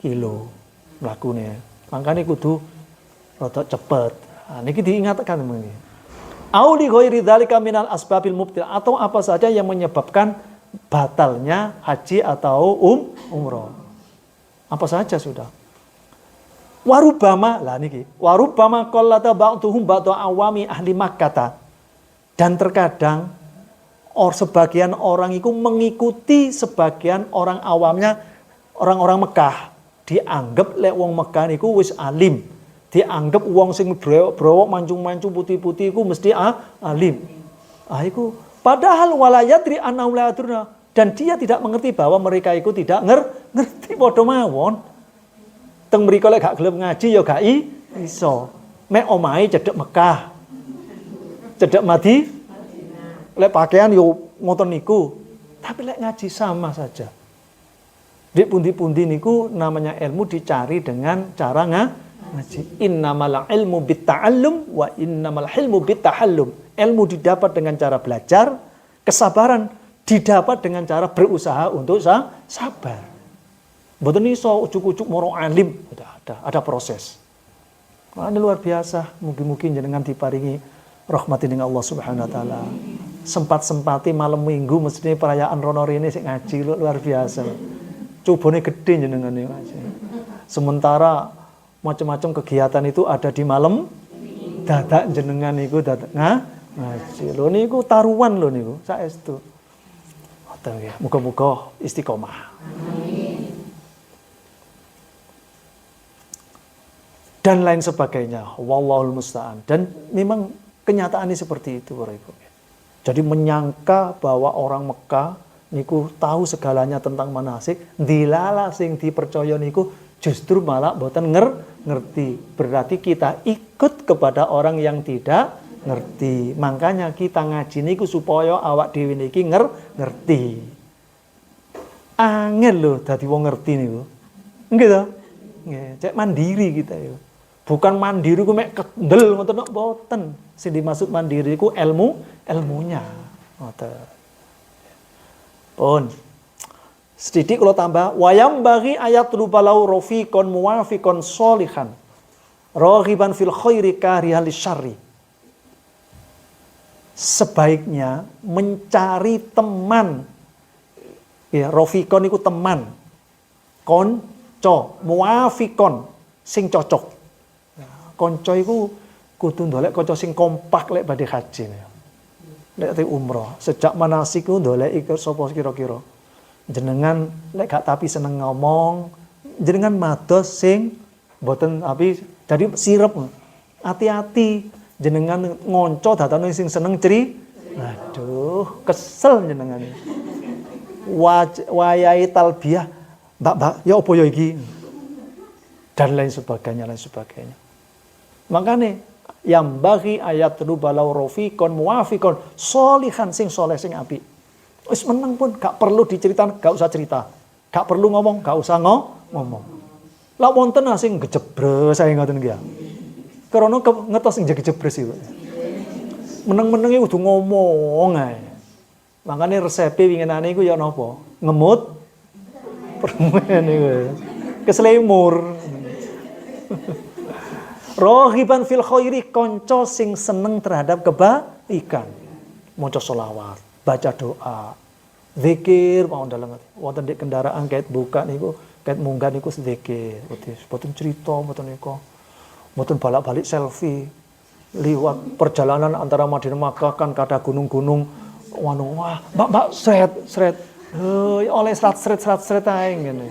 kilo mlakune. Makane kudu rada cepet. Nah, niki diingatkan mengi. Au li ghairi dzalika minal asbabil mubtil, atau apa saja yang menyebabkan batalnya haji atau umroh. Apa saja sudah. Warubama lah niki. Warubama qallata ba'dhum ba'dha awami ahli Makkah. Dan terkadang sebagian orang itu mengikuti sebagian orang awamnya orang-orang Mekah. Dianggap lek wong Mekah niku wis alim. Dianggap wong sing brewok mancung-mancung putih-putih iku mesti alim. Iku padahal walayatri anauladurna, dan dia tidak mengerti bahwa mereka itu tidak ngerti padha mawon. Teng mriko lek gak gelem ngaji ya gak iso. Mek omahe cedhek Mekah. Cedhek Madinah. Lek pakaian yo ngoten niku. Tapi lek ngaji sama saja. Di pundi-pundi niku namanya ilmu dicari dengan cara ngaji. Innamal ilmu bitta'allum wa innamal hilmu bittahallum. Ilmu didapat dengan cara belajar, kesabaran didapat dengan cara berusaha untuk sabar. Mboten iso ujuk-ujuk moro alim, ada proses. Ini luar biasa, mugi-mugi jenengan diparingi rahmati dengan Allah Subhanahu wa taala. Sempat-sempati malam Minggu mesti perayaan rono rene sik ngaji luar biasa. Cobane gede jenengan ngaji. Sementara macam-macam kegiatan itu ada di malam, dadak jenengan niku dadak ngaji. Lho niku taruhan lho niku, saestu. Ngoten nggih. Muga-muga istiqomah. Amin. Dan lain sebagainya. Wallahul musta'an. Dan memang kenyataannya seperti itu, para ibu. Jadi menyangka bahwa orang Mekah niku tahu segalanya tentang manasik, dilala sing dipercaya niku justru malah mboten ngerti. Berarti kita ikut kepada orang yang tidak ngerti. Makanya kita ngaji niku supaya awak dhewe niki ngerti. Angel lho dadi wong ngerti niku. Nggih to? Nggih, cek mandiri kita yo. Bukan mandiri ku mek kendel ngoten kok mboten. Sing dimaksud mandiri ku ilmunya. Ngoten. Pun sedikit kalau tambah wayam bagi ayat lubalau rofiqon muwafiqon solihan raghiban fil khairi karihal syarri. Sebaiknya mencari teman. Ya, rofiqon itu teman. Konco, muwafiqon sing cocok. Konco iku kudu ndolek kanca sing kompak lek badhe haji. Lek umroh, sejak manasik ku ndolek iki sapa kira-kira. Jenengan lek gak tapi seneng ngomong, jenengan mados sing mboten tapi jadi sirep. Hati-hati jenengan ngonco datane sing seneng aduh, kesel jenengan. Wayahe talbiyah, Mbak, ya apa ya iki? Dan lain sebagainya, lain sebagainya. Makanya yang bagi ayat balau rofiqon muwafiqon solihan sing soleh sing api. Wis meneng pun gak perlu diceritakan, gak usah cerita. Gak perlu ngomong, gak usah ngomong. Lah wonten sing gejebres saya ngoten iki ya. Karena ngetos sing gejebres iki. Meneng-menenge kudu ngomong ae. Makanya resepe winginane iku ya napa? Ngemut permen iku. Keslemur. Rohiban fil khairi konco sing seneng terhadap kebaikan. Maca selawat, baca doa, zikir mau dalam wonten di kendaraan kait buka niku, kait munggah niku zikir. Boten cerita boten niku. Boten balak-balik selfie. Liwat perjalanan antara Madinah Makkah kan kada gunung-gunung wah, Mbak sret. Oleh seret ae ngene.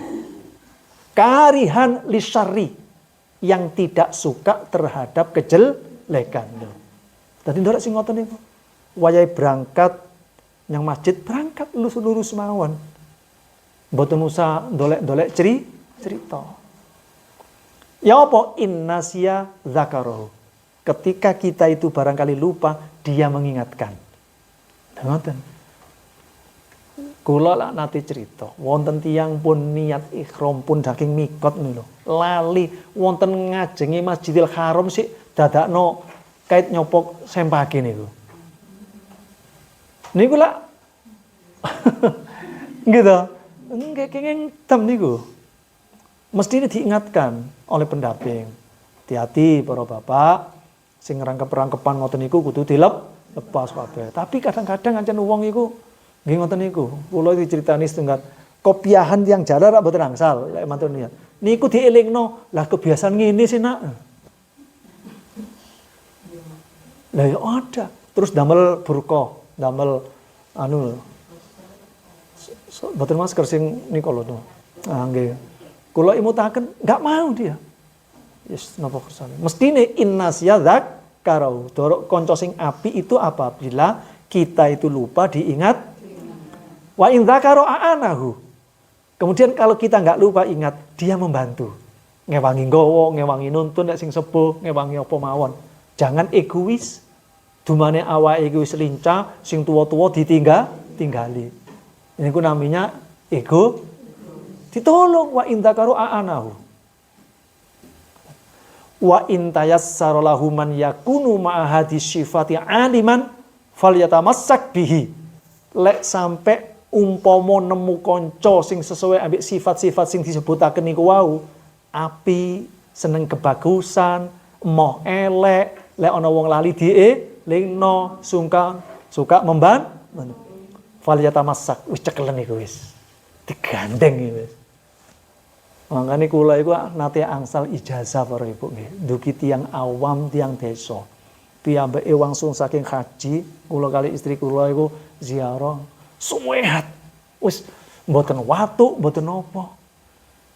Karihan lisyarri yang tidak suka terhadap kejelekan. Dadi ndorek sing ngoten niku. Wayahe berangkat yang masjid berangkat lurus mawon. Mboten usah dolek-dolek cerita. Ya apa innasya dzakarahu. Ketika kita itu barangkali lupa, dia mengingatkan. Ngoten. Kula lak nate cerita, wonten tiyang pun niat ihram pun saking mikot niku. Lali wonten ngajengi Masjidil Haram sik dadakno kait nyopok sempake niku. Niku lak gitu. Nggih kenging tem niku. Mesti diingatkan oleh pendamping. Hati-hati para bapak sing rangkep-rangkepan ngoten niku kudu dilepas kabeh. Tapi kadang-kadang ancen wong iku nggih ngoten niku. Kula diceritani setunggal kopiahan yang jalar rak mboten angsal lek mantun niat. Niku dielingno, lah kebiasaan ngene sih nak. Lah ya ada. Terus damel burqa, damel mboten masker sing niku lho. Ah nggih. Kula imutaken enggak mau dia. Yes, napa kersane. Mestine innasya karau. Dorok konco sing api itu apabila kita itu lupa diingat. Wa in dzakara a'anahu. Kemudian kalau kita nggak lupa ingat, dia membantu. Ngewangi nggawa, ngewangi nuntun nek sing sepuh, ngewangi apa mawon. Jangan egois. Dumane awake egois lincah, sing tuwa-tuwa ditinggali. Ini ku namanya ego. Ditolong wa in dzakara a'anahu. Wa in tayassara lahu man yakunu ma'a hadis sifati aliman falyatamassak bihi. Lek sampai umpama nemu kanca sing sesuai ambek sifat-sifat sing disebutaken niku wau, api, seneng kebagusan, emoh elek, lek ana wong lali dielingno, suka membantu. Falyatamassak wis cekelen iku wis. Digandeng iki wis. Makanya kula iku nate angsal ijazah para ibu nggih. Dugi tiyang awam, tiyang desa. Piyambake langsung saking haji, kula kali istri kula iku ziarah suwehat. Wis mboten watu, mboten apa.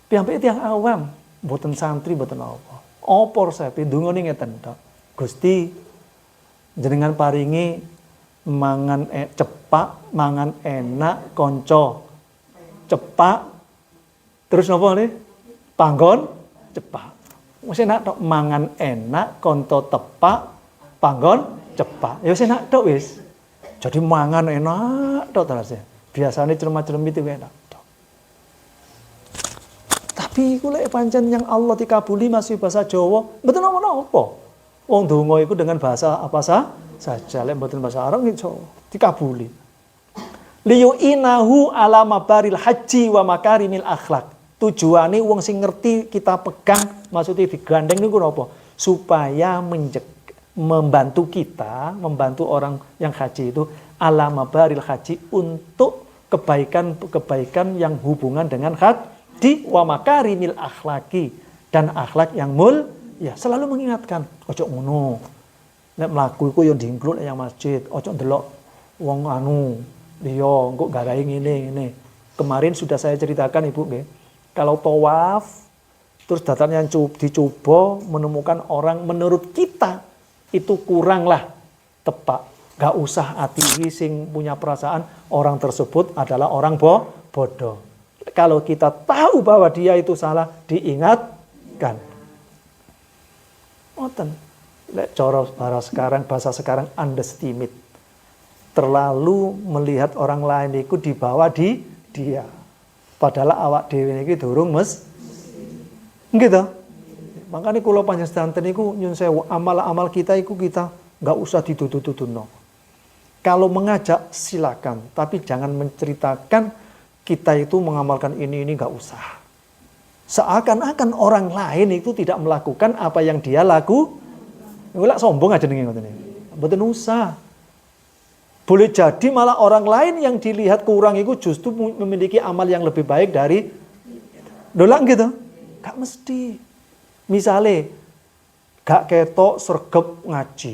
Piyambake tiyang awam, mboten santri, mboten apa. Apa resepe ndongane ngeten tok. Gusti jenengan paringi mangan cepak, mangan enak, kanca cepak. Terus napa nih? Panggon cepak. Wis enak tok mangan enak, konto tepak, panggon cepak. Ya wis enak tok wis. Jadi mangan enak tok terus. Biasane cermat-cermit itu enak tok. Nabi iku lek pancen yang Allah dikabuli masih bahasa Jawa, mboten napa-napa. Wong donga iku dengan bahasa apa saja, lek mboten bahasa Arab iso dikabuli. Liyu'inahu ala mabaril haji wa makarimil akhlak. Tujuane wong sing ngerti kita pegang, maksudnya digandeng niku napa? Supaya membantu kita, membantu orang yang haji itu ala mabaril haji untuk kebaikan-kebaikan yang hubungan dengan haji wa makarimil akhlaki dan akhlak yang ya selalu mengingatkan ojo ngono. Nek mlaku iku yo diingklud yang masjid, ojo ndelok wong anu liya engko garahe ngene. Kemarin sudah saya ceritakan Ibu nggih. Kalau tawaf terus datang yang dicoba menemukan orang menurut kita itu kuranglah tepat. Gak usah ati sing punya perasaan orang tersebut adalah orang bodoh. Kalau kita tahu bahwa dia itu salah, diingatkan. Ngoten. Lek cara bahasa sekarang underestimate. Terlalu melihat orang lain itu di bawah dia. Padahal awak dhewe iki durung gitu. Makanya kula panjenengan niku nyun sewu amal-amal kita iku kita enggak usah ditutu-tutuno. Kalau mengajak silakan, tapi jangan menceritakan kita itu mengamalkan ini enggak usah. Seakan-akan orang lain itu tidak melakukan apa yang dia laku. Lek sombong aja ning ngoten iki. Mboten usah. Boleh jadi malah orang lain yang dilihat kurang itu justru memiliki amal yang lebih baik dari dolang gitu. Gak mesti. Misalnya gak ketok sregep ngaji.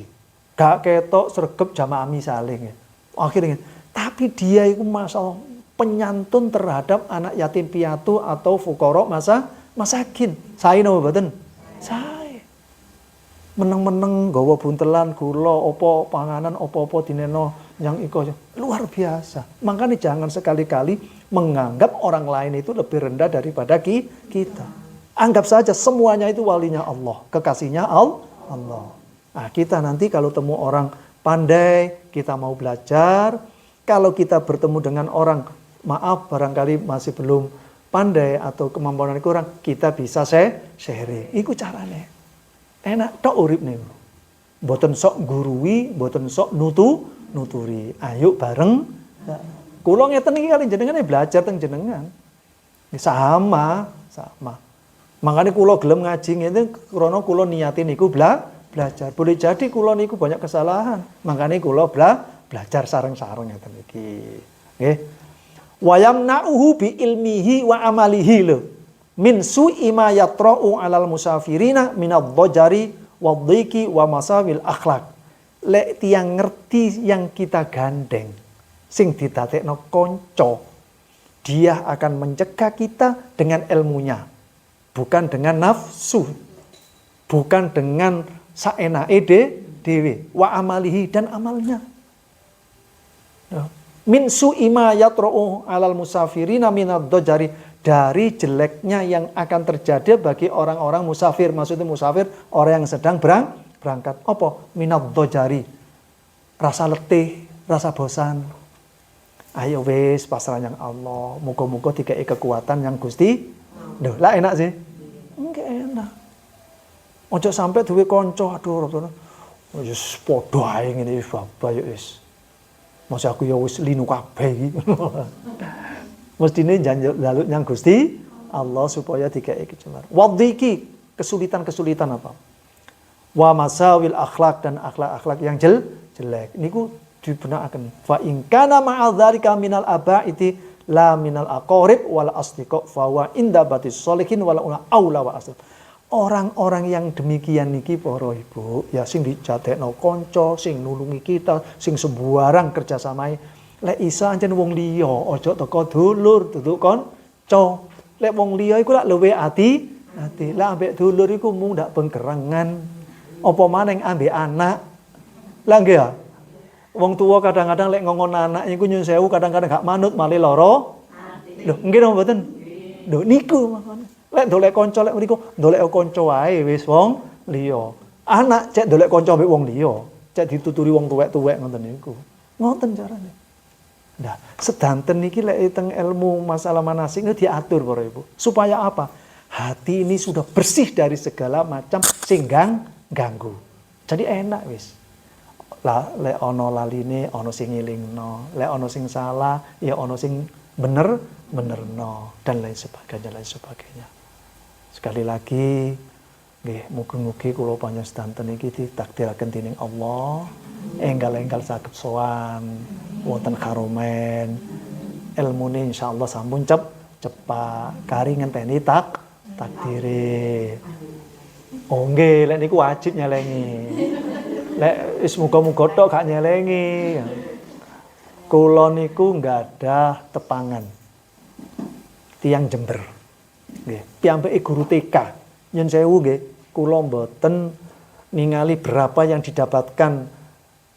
Gak ketok sregep jamaah misalnya. Akhirnya tapi dia itu masalah penyantun terhadap anak yatim piatu atau fuqara masakin. Saya napa mboten? Saya meneng-meneng gawa buntelan gula apa panganan apa-apa dineno yang iko luar biasa. Makanya jangan sekali-kali menganggap orang lain itu lebih rendah daripada kita. Anggap saja semuanya itu walinya Allah, kekasihnya Allah. Nah, kita nanti kalau temu orang pandai, kita mau belajar. Kalau kita bertemu dengan orang maaf barangkali masih belum pandai atau kemampuan kurang, kita bisa sharing. Iku carane. Enak tok urip niku. Mboten sok gurui, mboten sok nuturi. Ayo bareng. Kula ngeten iki kali jenengan belajar teng jenengan. Sama. Makanya kula gelem ngaji ngene krana kula niatin niku belajar. Boleh jadi kula niku banyak kesalahan. Makanya kula belajar sareng-sareng ngeten iki. Nggih. Wa yamna'uhu bi ilmihi wa amalihi lho. Min su'i ma yatra'u 'alal musafirina minadh-dhajari wadh-dhiki wa masawil akhlak. Lek tiyang ngerti yang kita gandeng sing didadekno kanca, dia akan mencegah kita dengan ilmunya, bukan dengan nafsu, bukan dengan saenake dhewe, wa amalihi dan amalnya. Min su'i ma yatra'u 'alal musafirina minadh-dhajari, dari jeleknya yang akan terjadi bagi orang-orang musafir. Maksudnya musafir, orang yang sedang berangkat. Apa? Minadh-dhajari. Rasa letih, rasa bosan. Ayo wis pasrah yang Allah. Muga-muga dikei kekuatan yang Gusti. Duh, lah enak sih. Enggak enak. Ojo sampai duwe kanca, aduh. Wis padha ae ngene wis babah yo wis. Mosok aku ya wis linu kabeh iki. Mestine njaluk yang Gusti Allah supaya dikei kecemer. Wadhiki, kesulitan-kesulitan apa? Wa masawil akhlak dan akhlak-akhlak yang jelek. Niku dibenakaken. Fa in kana ma'adzalika minal abaiti la minal aqarib wal asdiqa fa wa inda batis sholihin wal aula wa asl. Orang-orang yang demikian niki para ibu, ya sing dijadekno kanca, sing nulungi kita, sing sembarang kerjasamae. Lek isa ancen wong liya, aja teko dulur, duduk kanca. Lek wong liya iku lak luwe ati. Lek ambek dulur iku mung ndak bengkerengan. Apa maning ambek anak. Lah nggih ya. Wong tuwa kadang-kadang lek ngongon anak iku nyun sewu kadang-kadang gak manut malah lara. Lho, nggih napa mboten? Lho niku makane. Lek dolek kanca lek mriku, dolek kanca wae wis wong liya. Anak cek dolek kanca ambek wong liya, cek dituturi wong tuwek-tuwek ngoten niku. Ngoten carane. Nah, sedanten niki lek teng ilmu masalah manasik itu diatur para ibu. Supaya apa? hati ini sudah bersih dari segala macam singgang ganggu. Jadi enak wis. Lek ono laline ono sing ngilingno, lek ono sing salah ya ono sing benerno dan lain sebagainya. Sekali lagi nggih mugi-mugi kula panjenengan iki ditakdiraken dening Allah enggal-enggal saged sowan wonten Karomen. Ilmune insyaallah sampun cepak kari ngenteni takdire. Oh nggih, lek niku wajib nyelengi. Lek wis muga-muga tok gak nyelengi. Kula niku nggak ada tepangan. Tiang Jember. Nggih, piyambake guru TK. Yen sewu nggih, kula mboten ningali berapa yang didapatkan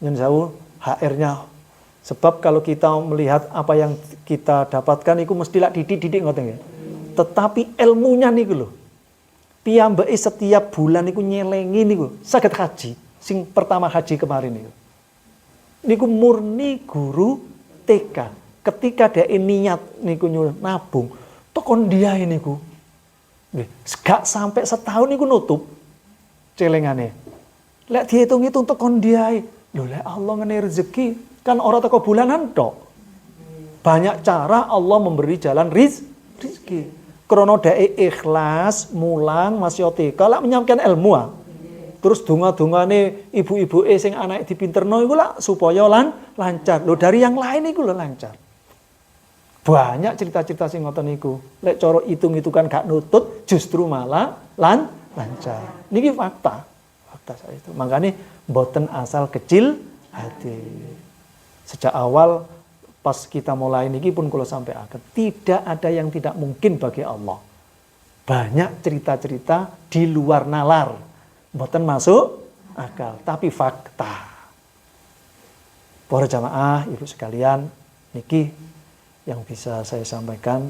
yen sewu HR-nya. Sebab kalau kita melihat apa yang kita dapatkan itu mestilah didik ngoten nggih. Tetapi ilmunya niku lho. Piyambake setiap bulan niku nyelengi niku saged haji. Sing pertama haji kemarin niku. Niku murni guru TK. Ketika dia niat niku nabung, tokon dia niku. Nggih, gak sampai setahun niku nutup celengane. Lek dihitung-hitung tokon dia. Lho lek Allah ngene rezeki kan ora teko bulanan tok. Banyak cara Allah memberi jalan rezeki. Krono dhek ikhlas mulang masih TK lak menyampaikan ilmu. Terus donga-dongane ibu-ibu sing anake dipinterno iku lak supaya lancar. Lho dari yang lain iku lho lancar. Banyak cerita-cerita sing ngoten niku. Lek cara hitung-hitungan gak nutut justru malah lancar. Niki fakta. Fakta saya itu. Makanya mboten asal kecil hati. Sejak awal pas kita mulai niki pun kula sampaikan, tidak ada yang tidak mungkin bagi Allah. Banyak cerita-cerita di luar nalar. Mboten masuk akal, tapi fakta. Para jamaah, ibu sekalian, niki yang bisa saya sampaikan.